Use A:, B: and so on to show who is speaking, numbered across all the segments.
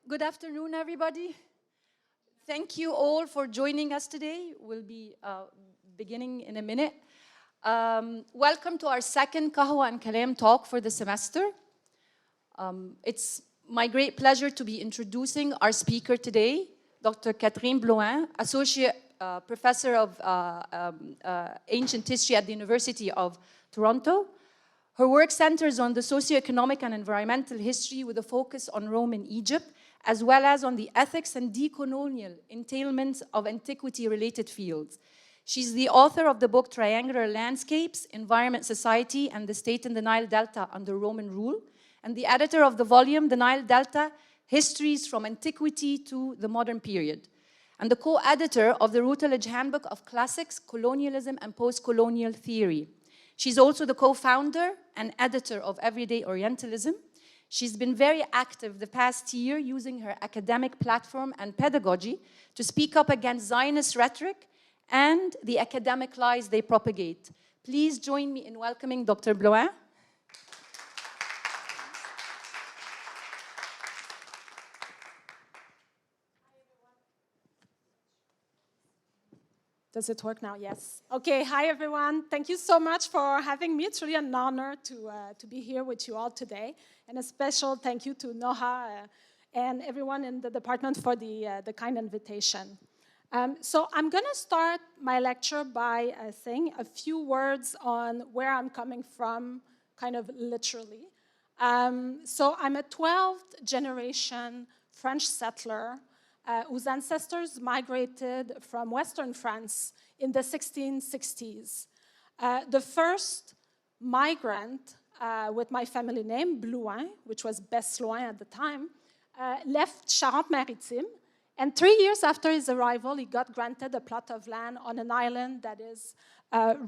A: Good afternoon, everybody. Thank you all for joining us today. We'll be beginning in a minute. Welcome to our second Qahwa and Kalam talk for the semester. It's my great pleasure to be introducing our speaker today, Dr. Katherine Blouin, Associate Professor of Ancient History at the University of Toronto. Her work centers on the socioeconomic and environmental history with a focus on Rome and Egypt, as well as on the ethics and decolonial entailments of antiquity-related fields. She's the author of the book Triangular Landscapes, Environment, Society, and the State in the Nile Delta under Roman Rule, and the editor of the volume The Nile Delta, Histories from Antiquity to the Modern Period, and the co-editor of the Routledge Handbook of Classics, Colonialism, and Post-Colonial Theory. She's also the co-founder and editor of Everyday Orientalism. She's been very active the past year using her academic platform and pedagogy to speak up against Zionist rhetoric and the academic lies they propagate. Please join me in welcoming Dr. Blouin.
B: Does it work now? Yes. Okay, hi everyone. Thank you so much for having me. It's really an honor to be here with you all today. And a special thank you to Noha and everyone in the department for the kind invitation. So I'm going to start my lecture by saying a few words on where I'm coming from, kind of literally. So I'm a 12th generation French settler whose ancestors migrated from Western France in the 1660s. The first migrant with my family name, Blouin, which was Blouin at the time, left Charente-Maritime, and 3 years after his arrival, he got granted a plot of land on an island that is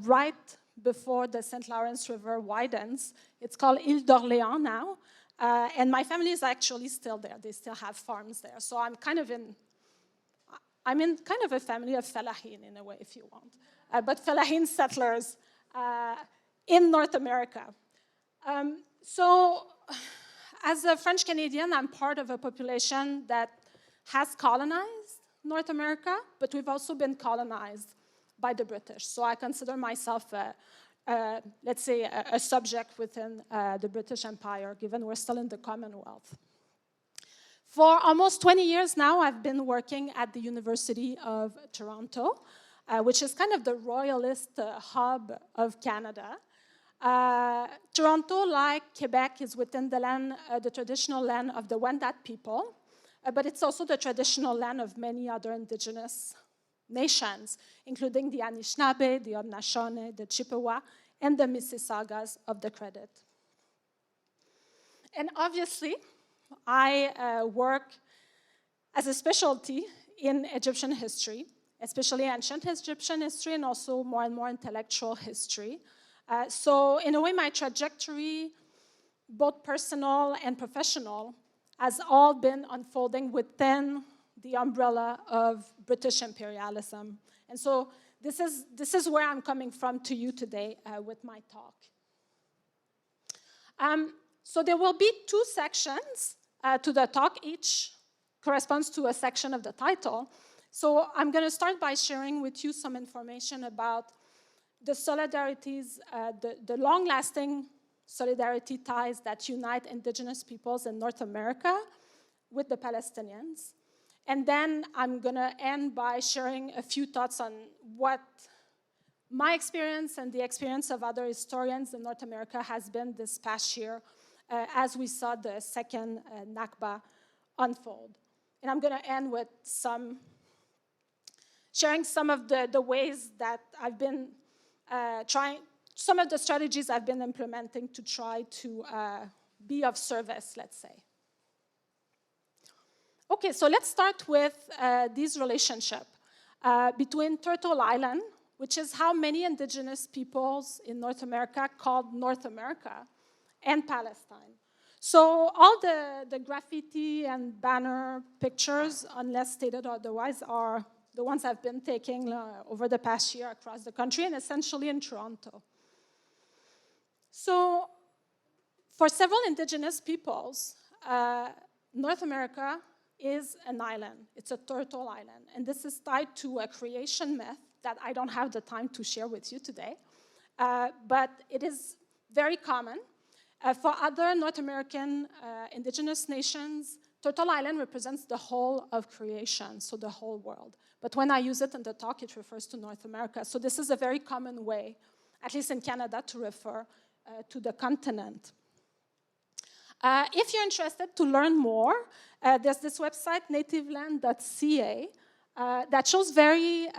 B: right before the St. Lawrence River widens. It's called Ile d'Orléans now. And my family is actually still there. They still have farms there. So I'm in kind of a family of fellahin in a way, if you want. But fellahin settlers in North America. So as a French Canadian, I'm part of a population that has colonized North America, but we've also been colonized by the British. So I consider myself let's say, a subject within the British Empire, given we're still in the Commonwealth. For almost 20 years now, I've been working at the University of Toronto, which is kind of the royalist hub of Canada. Toronto, like Quebec, is within the land, the traditional land of the Wendat people, but it's also the traditional land of many other Indigenous nations, including the Anishinaabe, the Haudenosaunee, the Chippewa, and the Mississaugas of the Credit. And obviously, I work as a specialty in Egyptian history, especially ancient Egyptian history and also more and more intellectual history. So in a way, my trajectory, both personal and professional, has all been unfolding within the umbrella of British imperialism. And so this is where I'm coming from to you today with my talk. So there will be two sections to the talk. Each corresponds to a section of the title. So I'm going to start by sharing with you some information about the solidarities, the long-lasting solidarity ties that unite Indigenous peoples in North America with the Palestinians. And then I'm going to end by sharing a few thoughts on what my experience and the experience of other historians in North America has been this past year as we saw the second Nakba unfold. And I'm going to end with sharing some of the ways that I've been some of the strategies I've been implementing to try to be of service, let's say. Okay, so let's start with this relationship between Turtle Island, which is how many Indigenous peoples in North America called North America, and Palestine. So all the graffiti and banner pictures, unless stated otherwise, are the ones I've been taking over the past year across the country and essentially in Toronto. So for several Indigenous peoples, North America is an island. It's a turtle island. And this is tied to a creation myth that I don't have the time to share with you today. But it is very common. For other North American indigenous nations, Turtle Island represents the whole of creation, so the whole world. But when I use it in the talk, it refers to North America. So this is a very common way, at least in Canada, to refer to the continent. If you're interested to learn more, there's this website, nativeland.ca, that shows very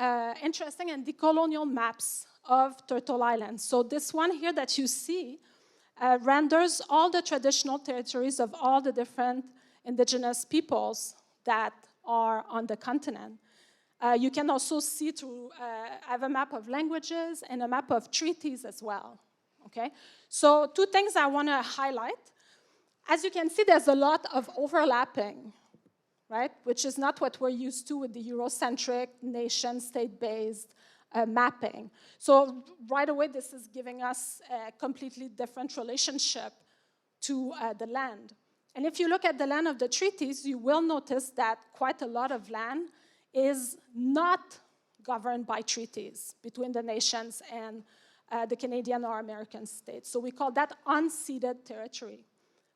B: interesting and decolonial maps of Turtle Island. So this one here that you see renders all the traditional territories of all the different indigenous peoples that are on the continent. You can also see I have a map of languages and a map of treaties as well. Okay? So 2 things I want to highlight. As you can see, there's a lot of overlapping, right? Which is not what we're used to with the Eurocentric, nation-state-based mapping. So right away, this is giving us a completely different relationship to the land. And if you look at the land of the treaties, you will notice that quite a lot of land is not governed by treaties between the nations and the Canadian or American states. So we call that unceded territory.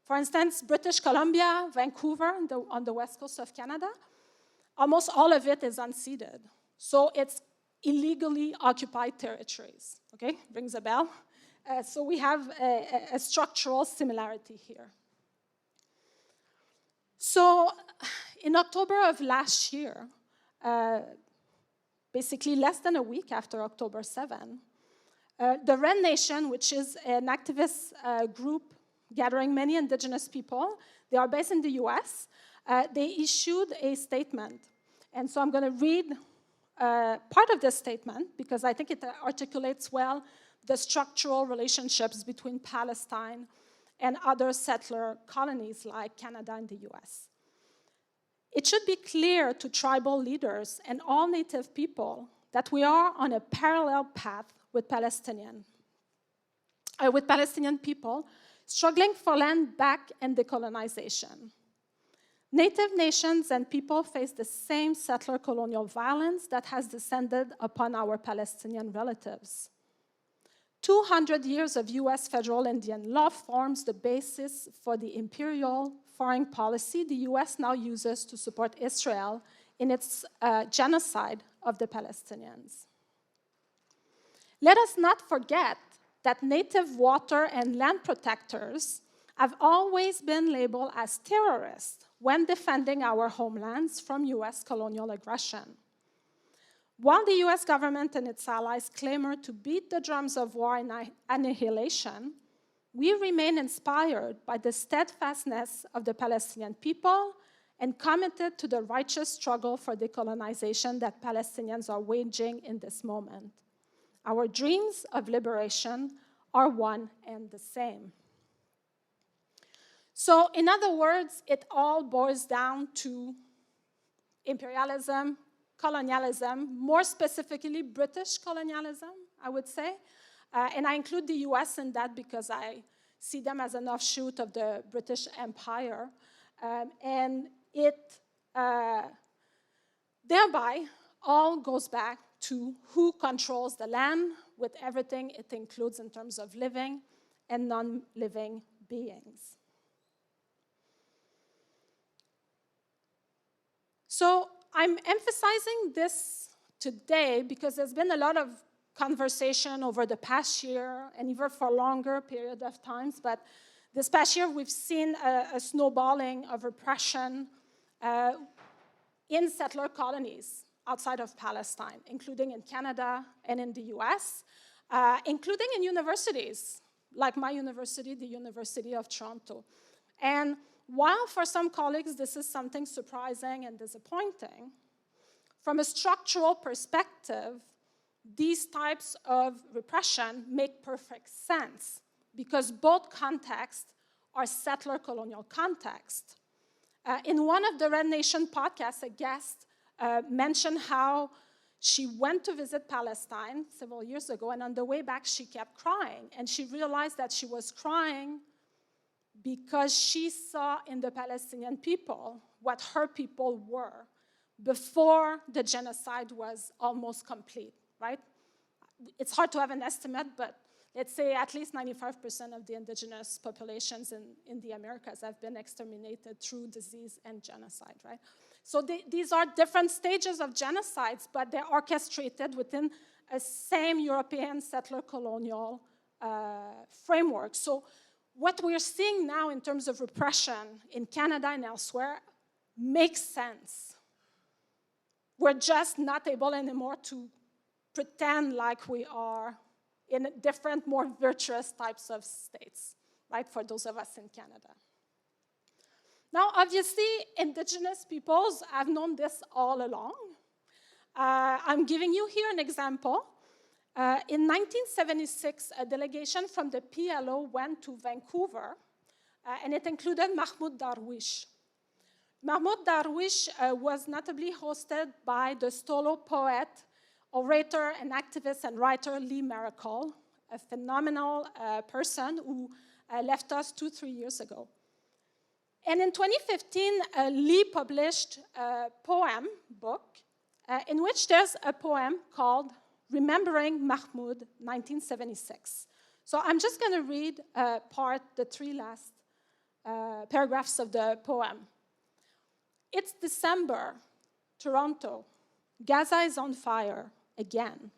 B: For instance, British Columbia, Vancouver, on the west coast of Canada, almost all of it is unceded. So it's illegally occupied territories, okay? Rings a bell. So we have a structural similarity here. So in October of last year, basically less than a week after October 7, the Red Nation, which is an activist group gathering many indigenous people, they are based in the US, they issued a statement. And so I'm going to read part of this statement because I think it articulates well the structural relationships between Palestine and other settler colonies like Canada and the US. It should be clear to tribal leaders and all Native people that we are on a parallel path with Palestinian people struggling for land back and decolonization. Native nations and people face the same settler colonial violence that has descended upon our Palestinian relatives. 200 years of US federal Indian law forms the basis for the imperial foreign policy the US now uses to support Israel in its genocide of the Palestinians. Let us not forget that native water and land protectors have always been labeled as terrorists when defending our homelands from US colonial aggression. While the US government and its allies clamor to beat the drums of war and annihilation, we remain inspired by the steadfastness of the Palestinian people and committed to the righteous struggle for decolonization that Palestinians are waging in this moment. Our dreams of liberation are one and the same. So, in other words, it all boils down to imperialism, colonialism, more specifically British colonialism, I would say. And I include the US in that because I see them as an offshoot of the British Empire. And it thereby all goes back to who controls the land with everything it includes in terms of living and non-living beings. So I'm emphasizing this today because there's been a lot of conversation over the past year and even for a longer period of times. But this past year, we've seen a snowballing of repression in settler colonies outside of Palestine, including in Canada and in the US, including in universities, like my university, the University of Toronto. And while for some colleagues this is something surprising and disappointing, from a structural perspective, these types of repression make perfect sense because both contexts are settler colonial contexts. In one of the Red Nation podcasts, a guest mentioned how she went to visit Palestine several years ago, and on the way back, she kept crying. And she realized that she was crying because she saw in the Palestinian people what her people were before the genocide was almost complete, right? It's hard to have an estimate, but let's say at least 95% of the indigenous populations in the Americas have been exterminated through disease and genocide, right? So these are different stages of genocides, but they're orchestrated within a same European settler colonial framework. So what we're seeing now in terms of repression in Canada and elsewhere makes sense. We're just not able anymore to pretend like we are in different, more virtuous types of states, right, for those of us in Canada. Now, obviously, Indigenous peoples have known this all along. I'm giving you here an example. In 1976, a delegation from the PLO went to Vancouver, and it included Mahmoud Darwish. Mahmoud Darwish was notably hosted by the Stolo poet, orator, and activist and writer Lee Maracle, a phenomenal person who left us 2-3 years ago. And in 2015, Lee published a poem book in which there's a poem called Remembering Mahmoud, 1976. So I'm just going to read the 3 last paragraphs of the poem. It's December, Toronto. Gaza is on fire again.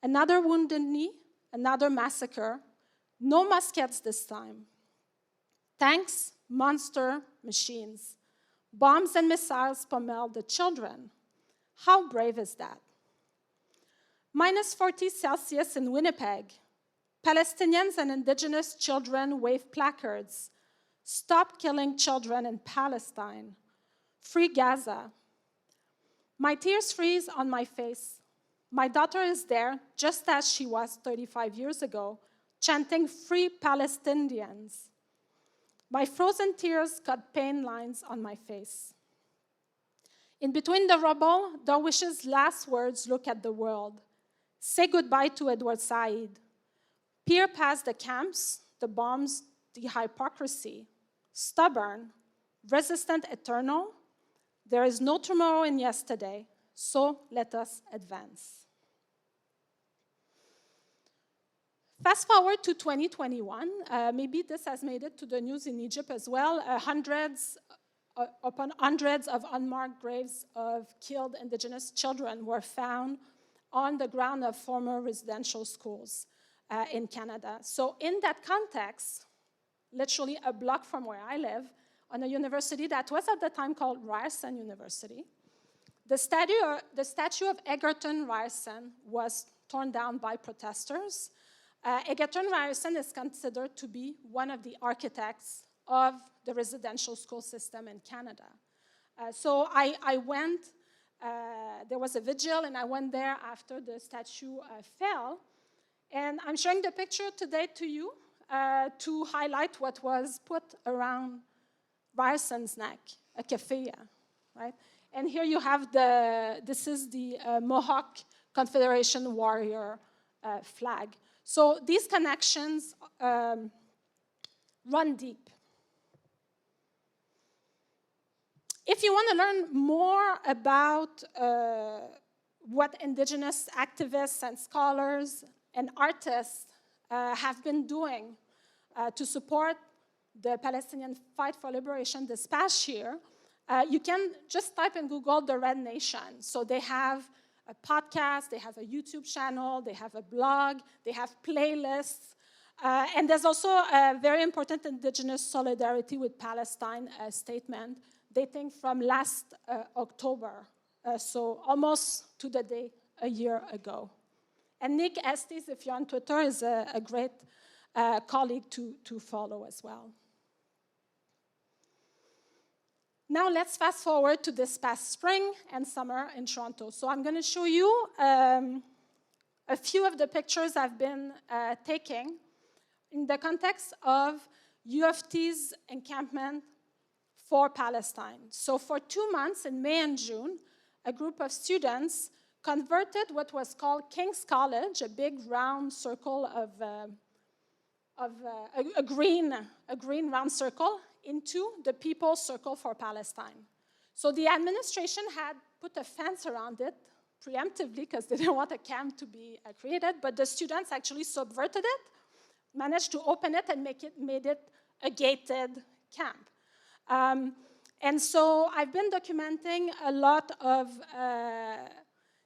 B: Another wounded knee, another massacre. No muskets this time. Tanks, monster machines. Bombs and missiles pommel the children. How brave is that? Minus 40 Celsius in Winnipeg. Palestinians and Indigenous children wave placards. Stop killing children in Palestine. Free Gaza. My tears freeze on my face. My daughter is there, just as she was 35 years ago, chanting Free Palestinians. My frozen tears cut pain lines on my face. In between the rubble, Darwish's last words look at the world. Say goodbye to Edward Said. Peer past the camps, the bombs, the hypocrisy. Stubborn, resistant, eternal. There is no tomorrow in yesterday, so let us advance. Fast forward to 2021, maybe this has made it to the news in Egypt as well. Hundreds upon hundreds of unmarked graves of killed Indigenous children were found on the ground of former residential schools in Canada. So in that context, literally a block from where I live, on a university that was at the time called Ryerson University, the statue of Egerton Ryerson was torn down by protesters. Egerton Ryerson is considered to be one of the architects of the residential school system in Canada. So I went, there was a vigil, and I went there after the statue fell. And I'm showing the picture today to you to highlight what was put around Ryerson's neck, a keffiyeh, right? And here you have this is the Mohawk Confederation warrior flag. So these connections run deep. If you want to learn more about what Indigenous activists and scholars and artists have been doing to support the Palestinian fight for liberation this past year, you can just type in Google the Red Nation. So they have a podcast, they have a YouTube channel, they have a blog, they have playlists. And there's also a very important Indigenous solidarity with Palestine statement dating from last October, so almost to the day a year ago. And Nick Estes, if you're on Twitter, is a great colleague to follow as well. Now let's fast forward to this past spring and summer in Toronto. So I'm going to show you a few of the pictures I've been taking in the context of U of T's Encampment for Palestine. So for 2 months in May and June, a group of students converted what was called King's College, a big round circle of a green round circle, into the People's Circle for Palestine. So the administration had put a fence around it preemptively because they didn't want a camp to be created, but the students actually subverted it, managed to open it and made it a gated camp. And so I've been documenting a lot of,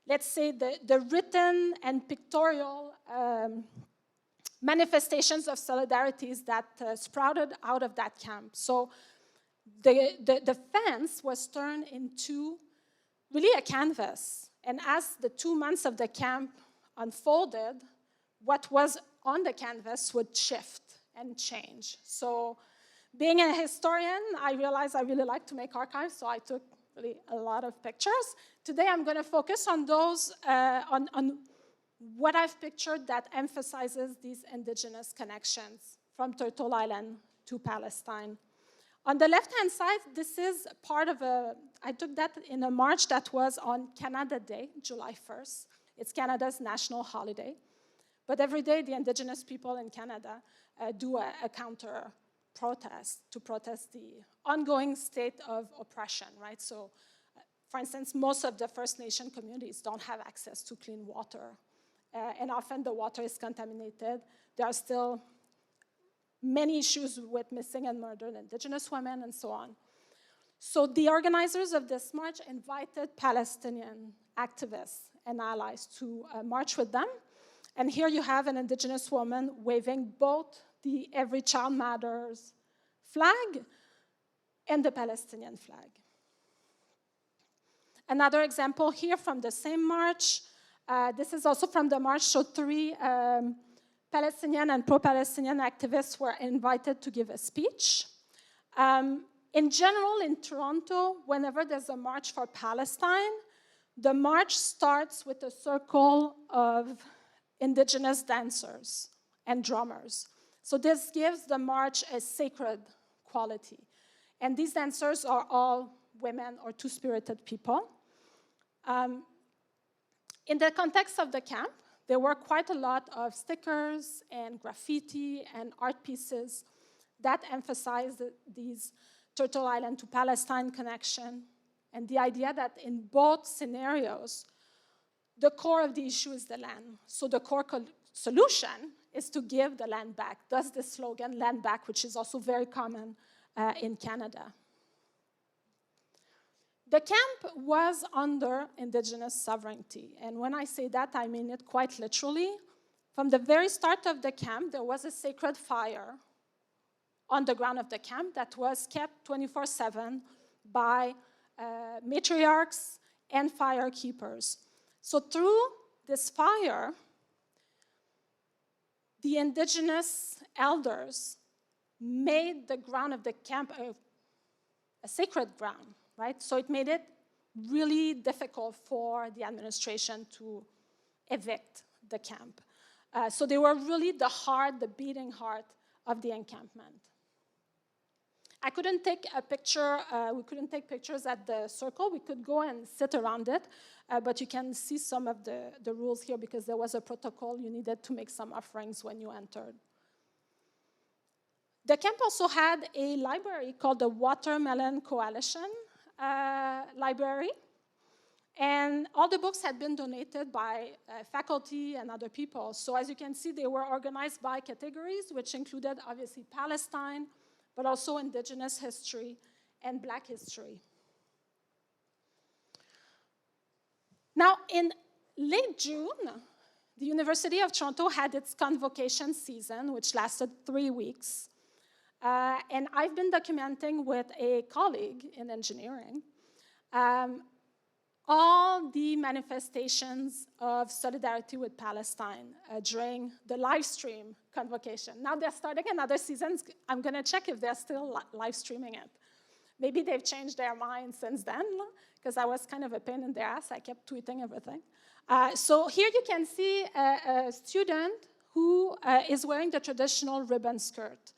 B: let's say, the written and pictorial manifestations of solidarities that sprouted out of that camp. So the fence was turned into really a canvas. And as the 2 months of the camp unfolded, what was on the canvas would shift and change. So being a historian, I realized I really like to make archives, so I took really a lot of pictures. Today I'm going to focus on those, on what I've pictured that emphasizes these indigenous connections from Turtle Island to Palestine. On the left-hand side, this is part of I took that in a march that was on Canada Day, July 1st. It's Canada's national holiday. But every day, the indigenous people in Canada do a counter-protest to protest the ongoing state of oppression, right? So, for instance, most of the First Nation communities don't have access to clean water. And often the water is contaminated. There are still many issues with missing and murdered indigenous women and so on. So the organizers of this march invited Palestinian activists and allies to march with them. And here you have an indigenous woman waving both the Every Child Matters flag and the Palestinian flag. Another example here from the same march. This is also from the march, so 3 Palestinian and pro-Palestinian activists were invited to give a speech. In general, in Toronto, whenever there's a march for Palestine, the march starts with a circle of indigenous dancers and drummers. So this gives the march a sacred quality. And these dancers are all women or two-spirited people. In the context of the camp, there were quite a lot of stickers and graffiti and art pieces that emphasized these Turtle Island to Palestine connection and the idea that in both scenarios, the core of the issue is the land. So the core solution is to give the land back. Thus the slogan, land back, which is also very common in Canada. The camp was under Indigenous sovereignty. And when I say that, I mean it quite literally. From the very start of the camp, there was a sacred fire on the ground of the camp that was kept 24/7 by matriarchs and fire keepers. So through this fire, the indigenous elders made the ground of the camp a sacred ground, right? So it made it really difficult for the administration to evict the camp. So they were really the beating heart of the encampment. I couldn't take a picture, we couldn't take pictures at the circle. We could go and sit around it, but you can see some of the rules here because there was a protocol. You needed to make some offerings when you entered. The camp also had a library called the Watermelon Coalition Library, and all the books had been donated by faculty and other people. So as you can see, they were organized by categories, which included obviously Palestine, but also Indigenous history and Black history. Now, in late June, the University of Toronto had its convocation season, which lasted 3 weeks. And I've been documenting with a colleague in engineering all the manifestations of solidarity with Palestine during the live stream convocation. Now they're starting another season. I'm going to check if they're still live streaming it. Maybe they've changed their mind since then, because I was kind of a pain in the ass. I kept tweeting everything. So here you can see a student who is wearing the traditional ribbon skirt.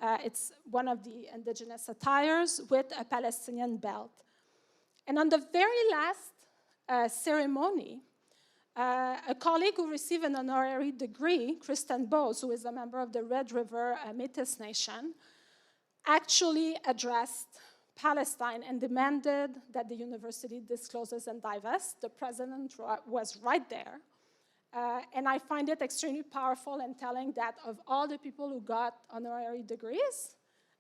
B: It's one of the indigenous attires with a Palestinian belt. And on the very last ceremony, a colleague who received an honorary degree, Kristen Bowes, who is a member of the Red River Métis Nation, actually addressed Palestine and demanded that the university discloses and divest. The president was right there. And I find it extremely powerful and telling that of all the people who got honorary degrees,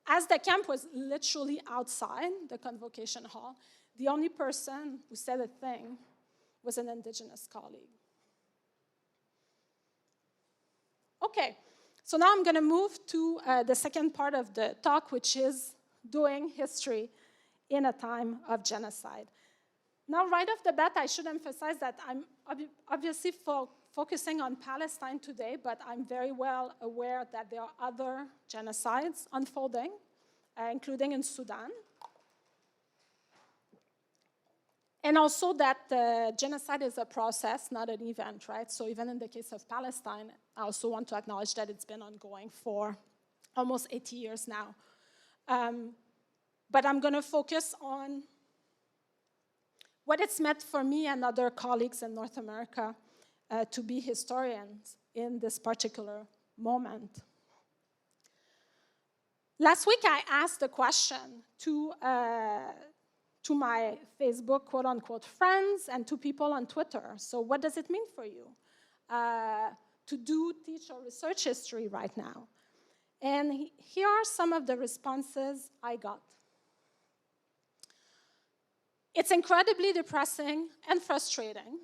B: as the camp was literally outside the convocation hall, the only person who said a thing was an Indigenous colleague. Okay, so now I'm going to move to the second part of the talk, which is doing history in a time of genocide. Now, right off the bat, I should emphasize that I'm obviously focusing on Palestine today, but I'm very well aware that there are other genocides unfolding, including in Sudan. And also that genocide is a process, not an event, right? So even in the case of Palestine, I also want to acknowledge that it's been ongoing for almost 80 years now. But I'm going to focus on what it's meant for me and other colleagues in North America to be historians in this particular moment. Last week, I asked a question to my Facebook quote-unquote friends and to people on Twitter. So what does it mean for you to teach or research history right now? And here are some of the responses I got. It's incredibly depressing and frustrating.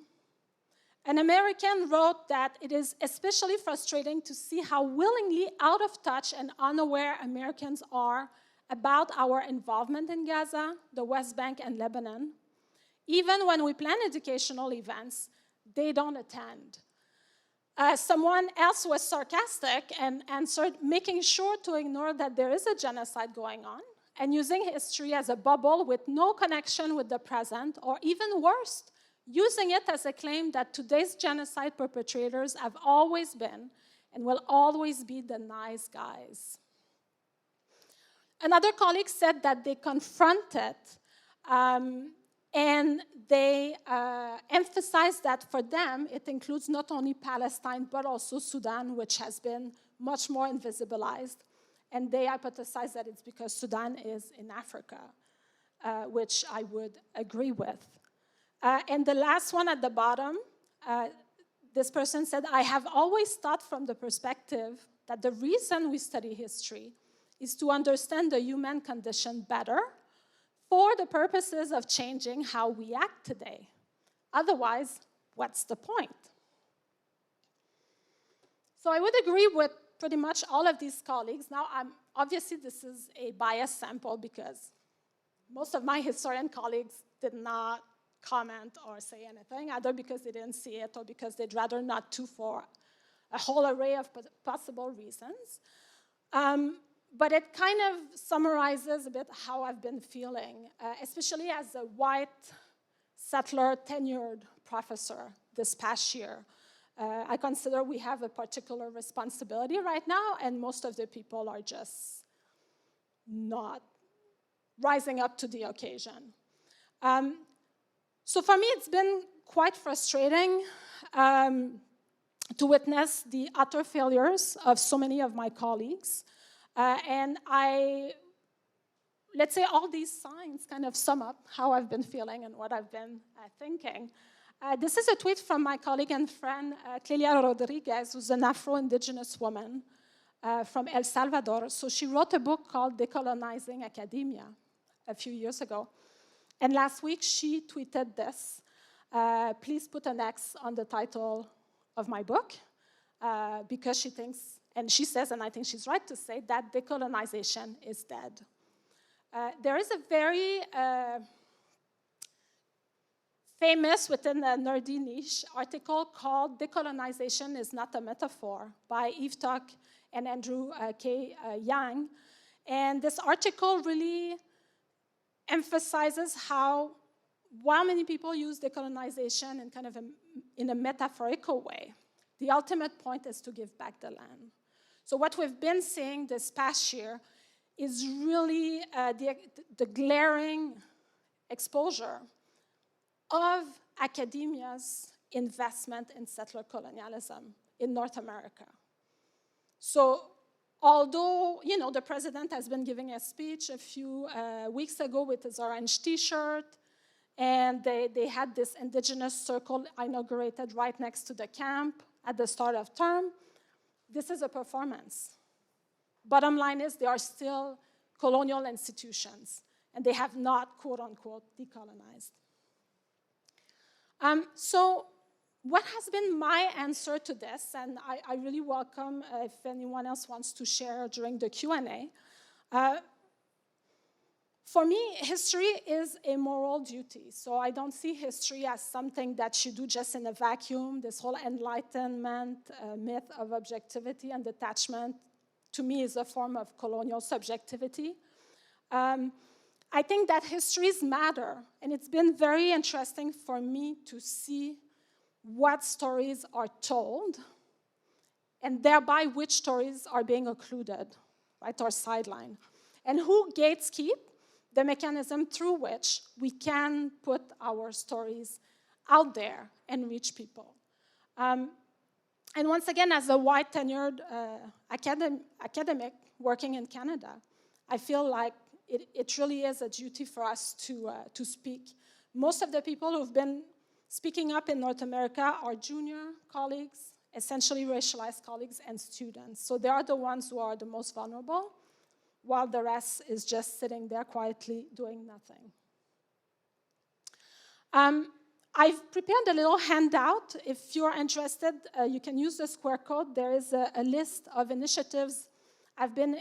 B: An American wrote that it is especially frustrating to see how willingly out of touch and unaware Americans are about our involvement in Gaza, the West Bank, and Lebanon. Even when we plan educational events, they don't attend. Someone else was sarcastic and answered, making sure to ignore that there is a genocide going on and using history as a bubble with no connection with the present, or even worse, using it as a claim that today's genocide perpetrators have always been and will always be the nice guys. Another colleague said that they confronted and they emphasized that for them, it includes not only Palestine, but also Sudan, which has been much more invisibilized. And they hypothesize that it's because Sudan is in Africa, which I would agree with. And the last one at the bottom, this person said, I have always thought from the perspective that the reason we study history is to understand the human condition better for the purposes of changing how we act today. Otherwise, what's the point? So I would agree with pretty much all of these colleagues. Now, obviously, this is a biased sample because most of my historian colleagues did not comment or say anything, either because they didn't see it or because they'd rather not to for a whole array of possible reasons. But it kind of summarizes a bit how I've been feeling, especially as a white settler tenured professor this past year. I consider we have a particular responsibility right now, and most of the people are just not rising up to the occasion. So for me, it's been quite frustrating to witness the utter failures of so many of my colleagues. And let's say all these signs kind of sum up how I've been feeling and what I've been thinking. This is a tweet from my colleague and friend, Clelia Rodriguez, who's an Afro-Indigenous woman from El Salvador. So she wrote a book called Decolonizing Academia a few years ago. And last week, she tweeted this. Please put an X on the title of my book, because she thinks, and she says, and I think she's right to say, that decolonization is dead. There is a very famous, within the nerdy niche, article called Decolonization is Not a Metaphor by Eve Tuck and Andrew K. Yang. And this article really emphasizes how, while many people use decolonization in kind of in a metaphorical way, the ultimate point is to give back the land. So what we've been seeing this past year is really the glaring exposure of academia's investment in settler colonialism in North America. So although, you know, the president has been giving a speech a few weeks ago with his orange T-shirt, and they had this Indigenous circle inaugurated right next to the camp at the start of term. This is a performance. Bottom line is they are still colonial institutions, and they have not, quote unquote, decolonized. So what has been my answer to this, and I really welcome if anyone else wants to share during the Q&A. For me, history is a moral duty. So I don't see history as something that you do just in a vacuum. This whole Enlightenment myth of objectivity and detachment, to me, is a form of colonial subjectivity. I think that histories matter, and it's been very interesting for me to see what stories are told, and thereby which stories are being occluded, right, or sidelined, and who gatekeep the mechanism through which we can put our stories out there and reach people. And once again, as a white tenured academic working in Canada, I feel like it really is a duty for us to speak. Most of the people who've been speaking up in North America are junior colleagues, essentially racialized colleagues and students. So they are the ones who are the most vulnerable, while the rest is just sitting there quietly doing nothing. I've prepared a little handout. If you're interested, you can use the square code. There is a list of initiatives I've been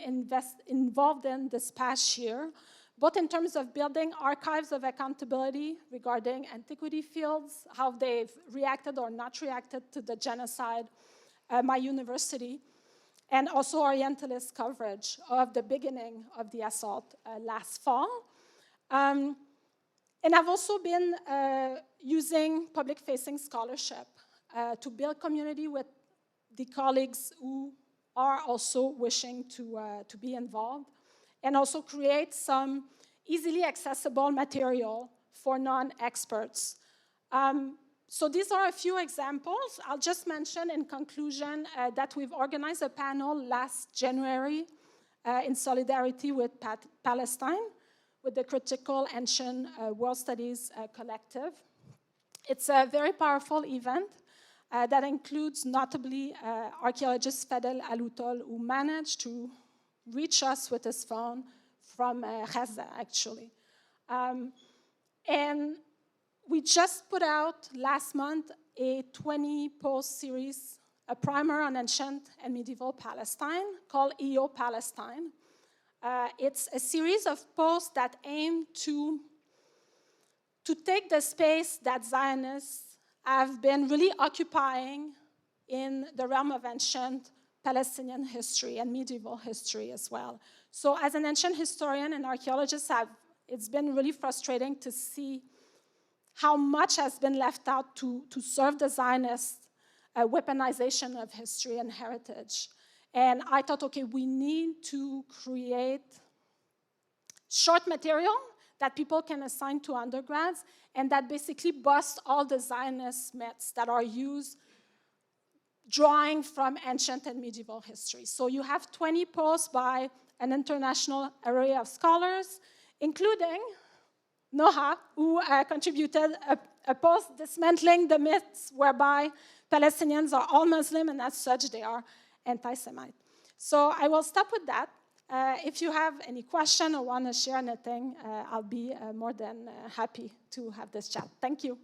B: involved in this past year, both in terms of building archives of accountability regarding antiquity fields, how they've reacted or not reacted to the genocide, my university, and also Orientalist coverage of the beginning of the assault last fall. And I've also been using public-facing scholarship to build community with the colleagues who are also wishing to be involved, and also create some easily accessible material for non-experts. So these are a few examples. I'll just mention in conclusion that we've organized a panel last January in solidarity with Palestine, with the Critical Ancient World Studies Collective. It's a very powerful event that includes notably archaeologist Fadel Alutol, who managed to reach us with his phone from Gaza, actually. And we just put out last month a 20-post series, a primer on ancient and medieval Palestine called EO Palestine. It's a series of posts that aim to take the space that Zionists have been really occupying in the realm of ancient Palestinian history and medieval history as well. So as an ancient historian and archaeologist, it's been really frustrating to see how much has been left out to serve the Zionist weaponization of history and heritage. And I thought, okay, we need to create short material that people can assign to undergrads, and that basically bust all the Zionist myths that are used drawing from ancient and medieval history. So you have 20 posts by an international array of scholars, including Noha, who contributed a post dismantling the myths whereby Palestinians are all Muslim, and as such they are anti-Semite. So I will stop with that. If you have any question or want to share anything, I'll be more than happy to have this chat. Thank you.